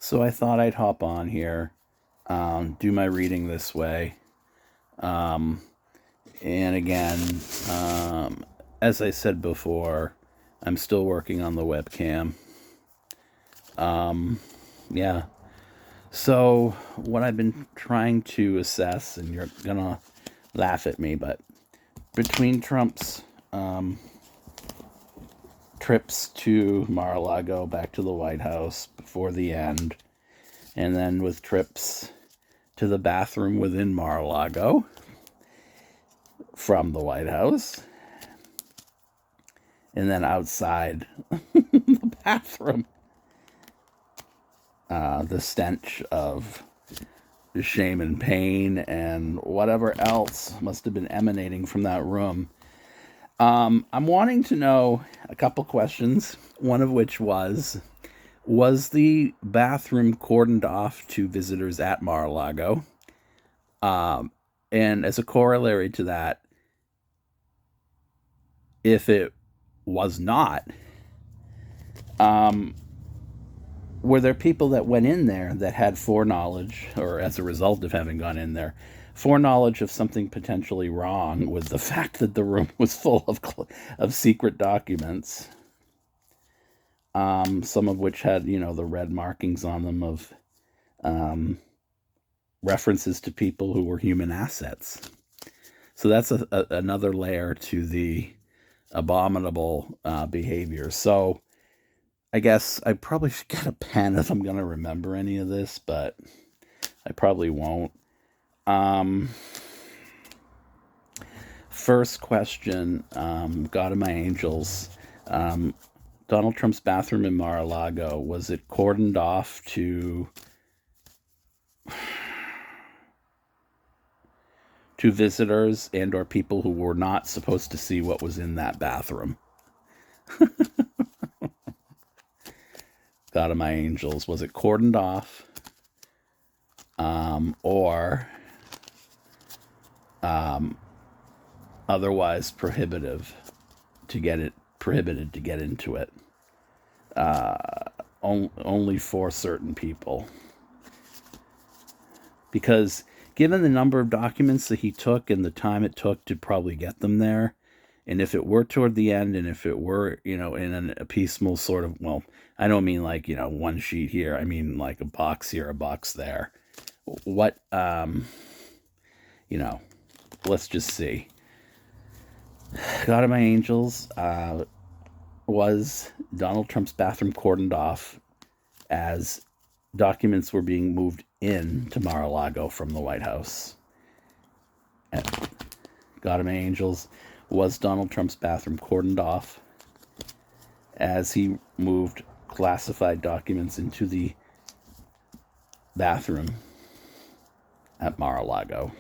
So I thought I'd hop on here, do my reading this way. Um, and again, um, as I said before, I'm still working on the webcam. Yeah. So what I've been trying to assess, and you're gonna laugh at me, but between Trump's trips to Mar-A-Lago back to the White House before the end, and then with trips to the bathroom within Mar-a-Lago from the White House, and then outside the bathroom, the stench of shame and pain and whatever else must have been emanating from that room. I'm wanting to know a couple questions, one of which was the bathroom cordoned off to visitors at Mar-a-Lago? And as a corollary to that, if it was not, um, were there people that went in there that had foreknowledge, or as a result of having gone in there, foreknowledge of something potentially wrong with the fact that the room was full of secret documents, some of which had, the red markings on them of references to people who were human assets. So that's another layer to the abominable behavior. So I guess I probably should get a pen if I'm going to remember any of this, but I probably won't. First question, God of my angels. Donald Trump's bathroom in Mar-a-Lago, was it cordoned off to visitors and or people who were not supposed to see what was in that bathroom? God of my angels, was it cordoned off, or otherwise prohibited to get into it? Only for certain people. Because given the number of documents that he took and the time it took to probably get them there, and if it were toward the end, and if it were, in a piecemeal sort of, well, I don't mean like, one sheet here. I mean like a box here, a box there. What, let's just see. God of my angels, was Donald Trump's bathroom cordoned off as documents were being moved in to Mar-a-Lago from the White House? And God of my angels, was Donald Trump's bathroom cordoned off as he moved classified documents into the bathroom at Mar-a-Lago?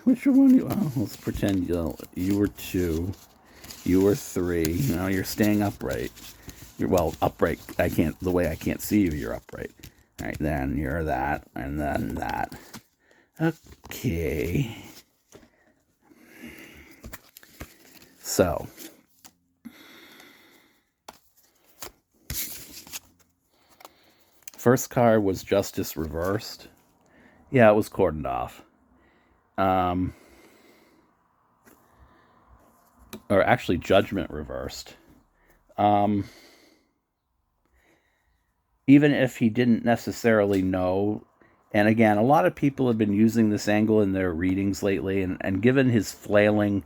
Which one? Let's pretend you were 2, you were 3. Now you're staying upright. Upright. The way I can't see you, you're upright. All right, then you're that, and then that. Okay. So, first card was Justice Reversed. Yeah, it was cordoned off. Or actually, Judgment Reversed. Even if he didn't necessarily know, and again, a lot of people have been using this angle in their readings lately, and given his flailing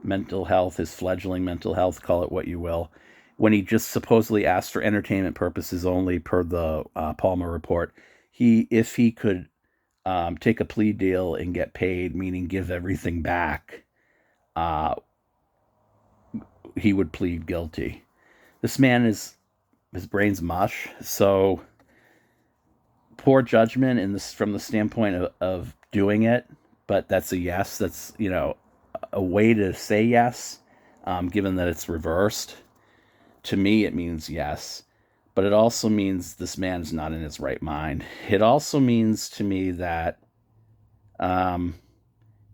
mental health, his fledgling mental health, call it what you will, when he just supposedly asked for entertainment purposes only per the Palmer report, if he could take a plea deal and get paid, meaning give everything back, he would plead guilty. This man his brain's mush, so poor judgment from the standpoint of doing it, but that's a yes. That's, a way to say yes, given that it's reversed. To me, it means yes, but it also means this man's not in his right mind. It also means to me that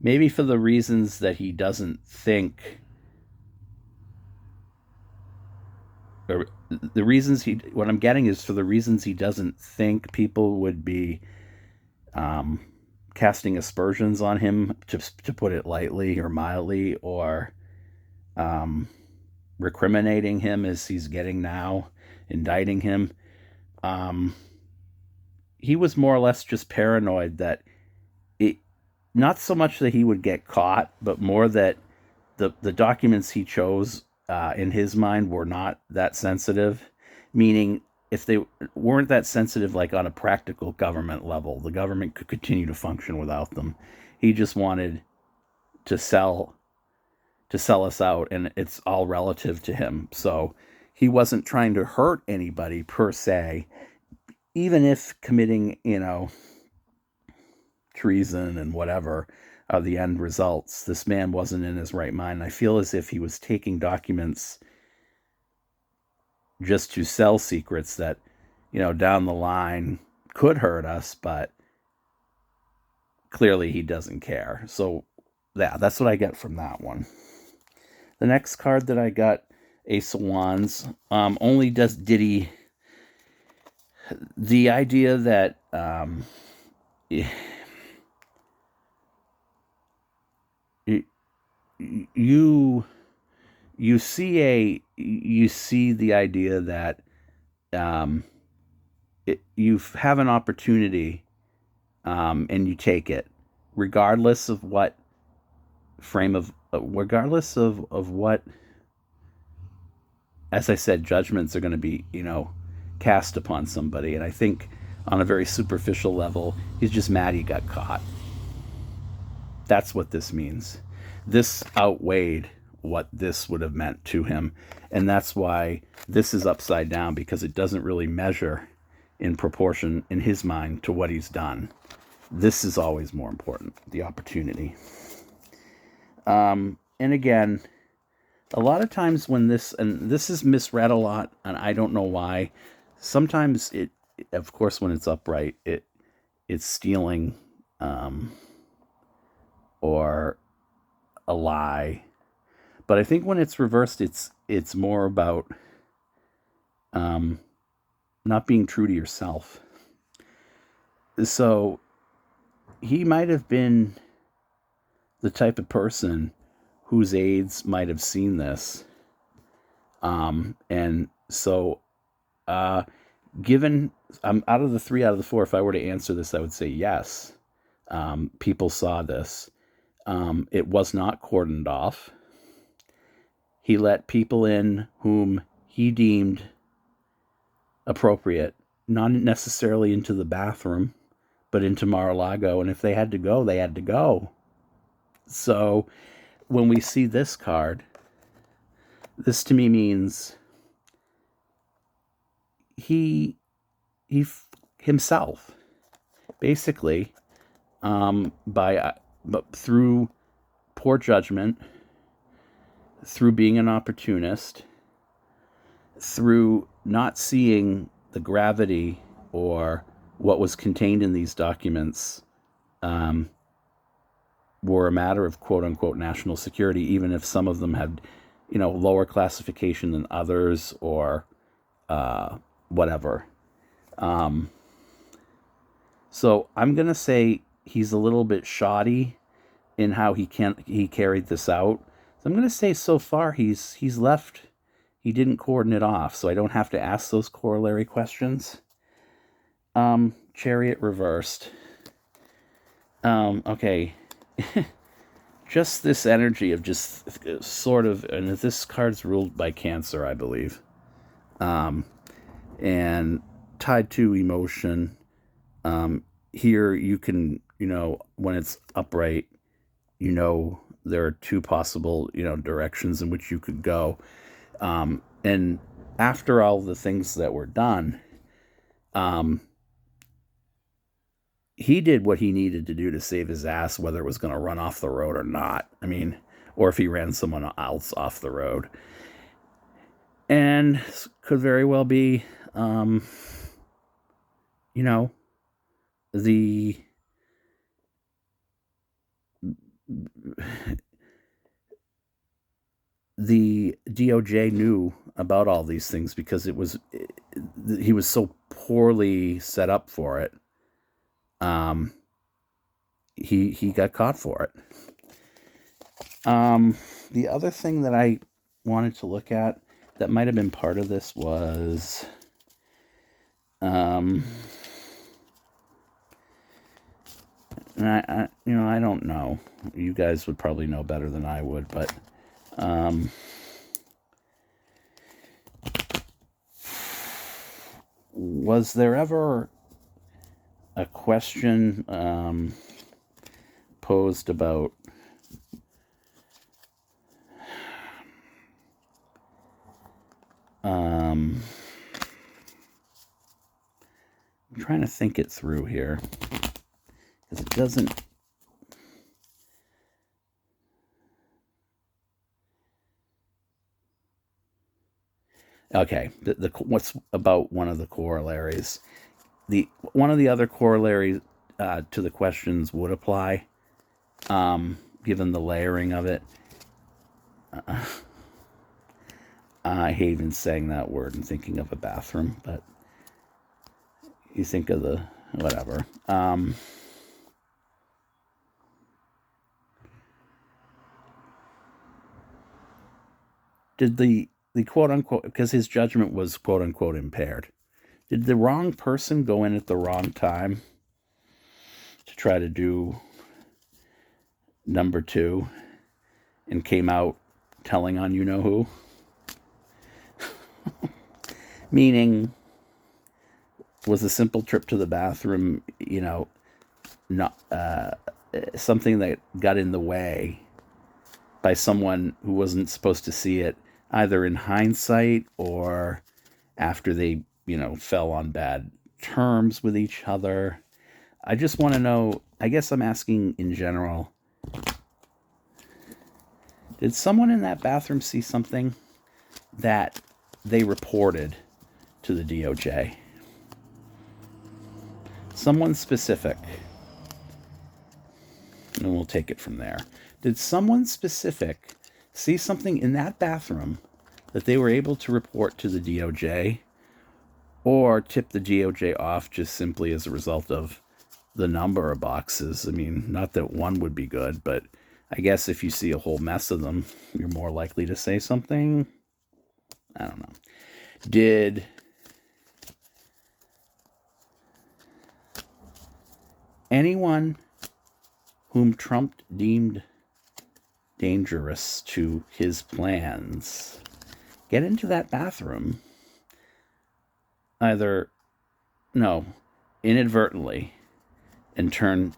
maybe for the reasons that he doesn't think, or the reasons he, what I'm getting is for the reasons he doesn't think people would be um, casting aspersions on him, to put it lightly or mildly, or um, recriminating him as he's getting now, indicting him. Um, he was more or less just paranoid that it, not so much that he would get caught, but more that the documents he chose in his mind were not that sensitive, meaning if they weren't that sensitive, like on a practical government level, the government could continue to function without them. He just wanted to sell us out, and it's all relative to him. So he wasn't trying to hurt anybody per se, even if committing, treason and whatever are the end results. This man wasn't in his right mind. I feel as if he was taking documents just to sell secrets that, down the line could hurt us, but clearly he doesn't care. So, yeah, that's what I get from that one. The next card that I got, Ace of Wands, only did he, the idea that you you see the idea that um, you have an opportunity, and you take it, regardless of what regardless of what, as I said, judgments are going to be, cast upon somebody. And I think on a very superficial level, he's just mad he got caught. That's what this means. This outweighed what this would have meant to him. And that's why this is upside down, because it doesn't really measure in proportion in his mind to what he's done. This is always more important, the opportunity. And again, a lot of times when this is misread a lot, and I don't know why. Sometimes it, of course, when it's upright, it's stealing, or a lie. But I think when it's reversed, it's more about not being true to yourself. So he might have been the type of person whose aides might have seen this. And so, given, out of the 3 out of the 4, if I were to answer this, I would say yes. People saw this. It was not cordoned off. He let people in whom he deemed appropriate, not necessarily into the bathroom, but into Mar-A-Lago. And if they had to go, they had to go. So when we see this card, this to me means he himself, basically, but through poor judgment, through being an opportunist, through not seeing the gravity or what was contained in these documents, were a matter of quote unquote national security, even if some of them had, lower classification than others, or whatever. So I'm gonna say he's a little bit shoddy in how he carried this out. So I'm gonna say so far he's left. He didn't cordon it off, so I don't have to ask those corollary questions. Chariot reversed. Okay. Just this energy of just sort of, and this card's ruled by Cancer, I believe, and tied to emotion. Here you can, when it's upright, there are 2 possible, directions in which you could go. And after all the things that were done, he did what he needed to do to save his ass, whether it was going to run off the road or not. I mean, or if he ran someone else off the road. And could very well be, the the DOJ knew about all these things because he was so poorly set up for it. He got caught for it. The other thing that I wanted to look at that might have been part of this was and I don't know. You guys would probably know better than I would, but was there ever a question posed about I'm trying to think it through here because it doesn't. Okay, what's about one of the corollaries? One of the other corollaries to the questions would apply, given the layering of it. I hate even saying that word and thinking of a bathroom, but you think of the whatever. Did the quote unquote, because his judgment was quote unquote impaired, did the wrong person go in at the wrong time to try to do number 2 and came out telling on you know who? Meaning, was a simple trip to the bathroom, not something that got in the way by someone who wasn't supposed to see it, either in hindsight or after they, fell on bad terms with each other. I just want to know, I guess I'm asking in general, did someone in that bathroom see something that they reported to the DOJ? Someone specific. And we'll take it from there. Did someone specific see something in that bathroom that they were able to report to the DOJ or tip the DOJ off just simply as a result of the number of boxes? I mean, not that one would be good, but I guess if you see a whole mess of them, you're more likely to say something. I don't know. Did anyone whom Trump deemed dangerous to his plans get into that bathroom inadvertently and turn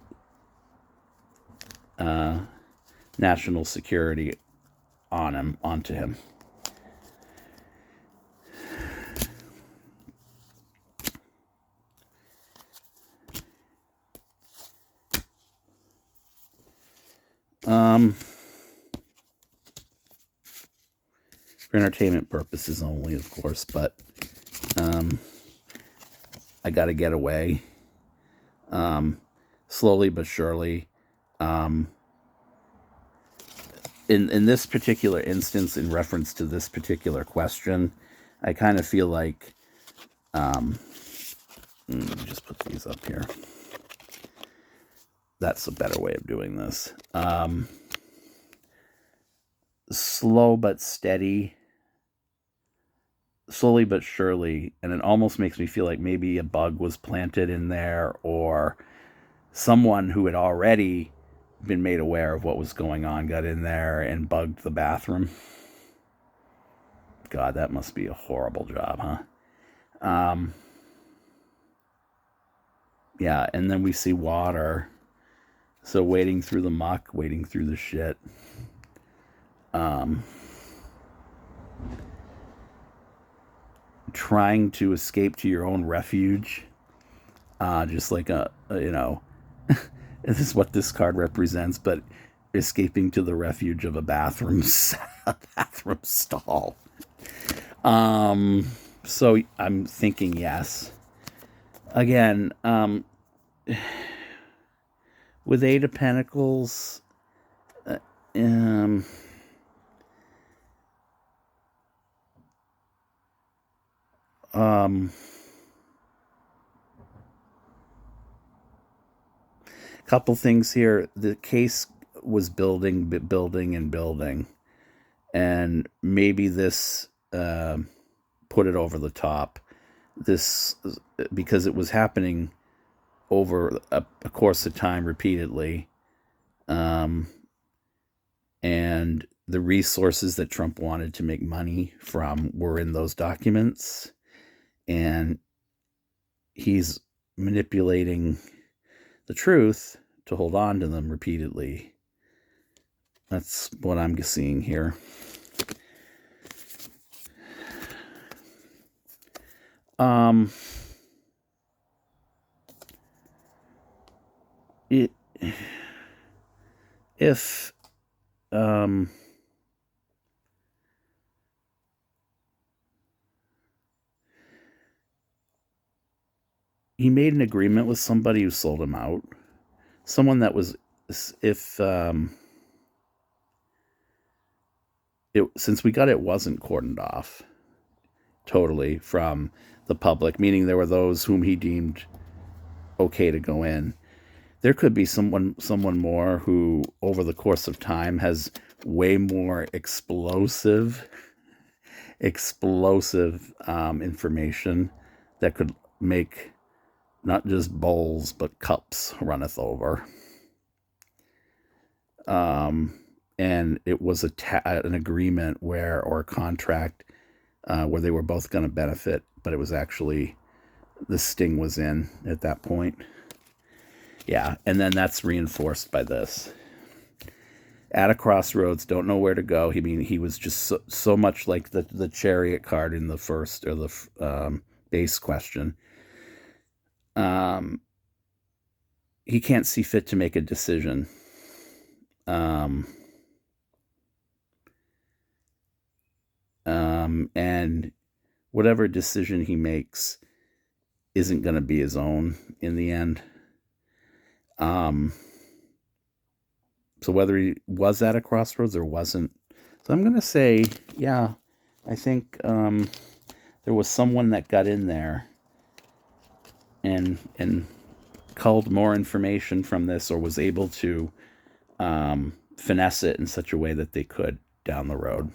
national security onto him? For entertainment purposes only, of course, but I got to get away slowly but surely. In this particular instance, in reference to this particular question, I kind of feel like let me just put these up here. That's a better way of doing this. Slow but steady, slowly but surely, and it almost makes me feel like maybe a bug was planted in there, or someone who had already been made aware of what was going on got in there and bugged the bathroom. God, that must be a horrible job, huh? Yeah, and then we see water. So wading through the muck, wading through the shit. Trying to escape to your own refuge. Just like this is what this card represents, but escaping to the refuge of a bathroom stall. So I'm thinking yes. Again, with 8 of Pentacles, Um, um, couple things here. The case was building, and building, and maybe this put it over the top. This because it was happening over a course of time repeatedly, um, and the resources that Trump wanted to make money from were in those documents, and he's manipulating the truth to hold on to them repeatedly. That's what I'm seeing here. Um, it if he made an agreement with somebody who sold him out, someone that was, if it, since we got it wasn't cordoned off totally from the public, meaning there were those whom he deemed okay to go in. There could be someone more who, over the course of time, has way more explosive information that could make not just bowls but cups runneth over. And it was an agreement or a contract where they were both going to benefit, but it was actually the sting was in at that point. Yeah, and then that's reinforced by this. At a crossroads, don't know where to go. He was just so much like the chariot card in the first, or the base question. He can't see fit to make a decision. And whatever decision he makes isn't going to be his own in the end. So whether he was at a crossroads or wasn't, so I'm going to say, yeah, I think there was someone that got in there and culled more information from this, or was able to finesse it in such a way that they could down the road.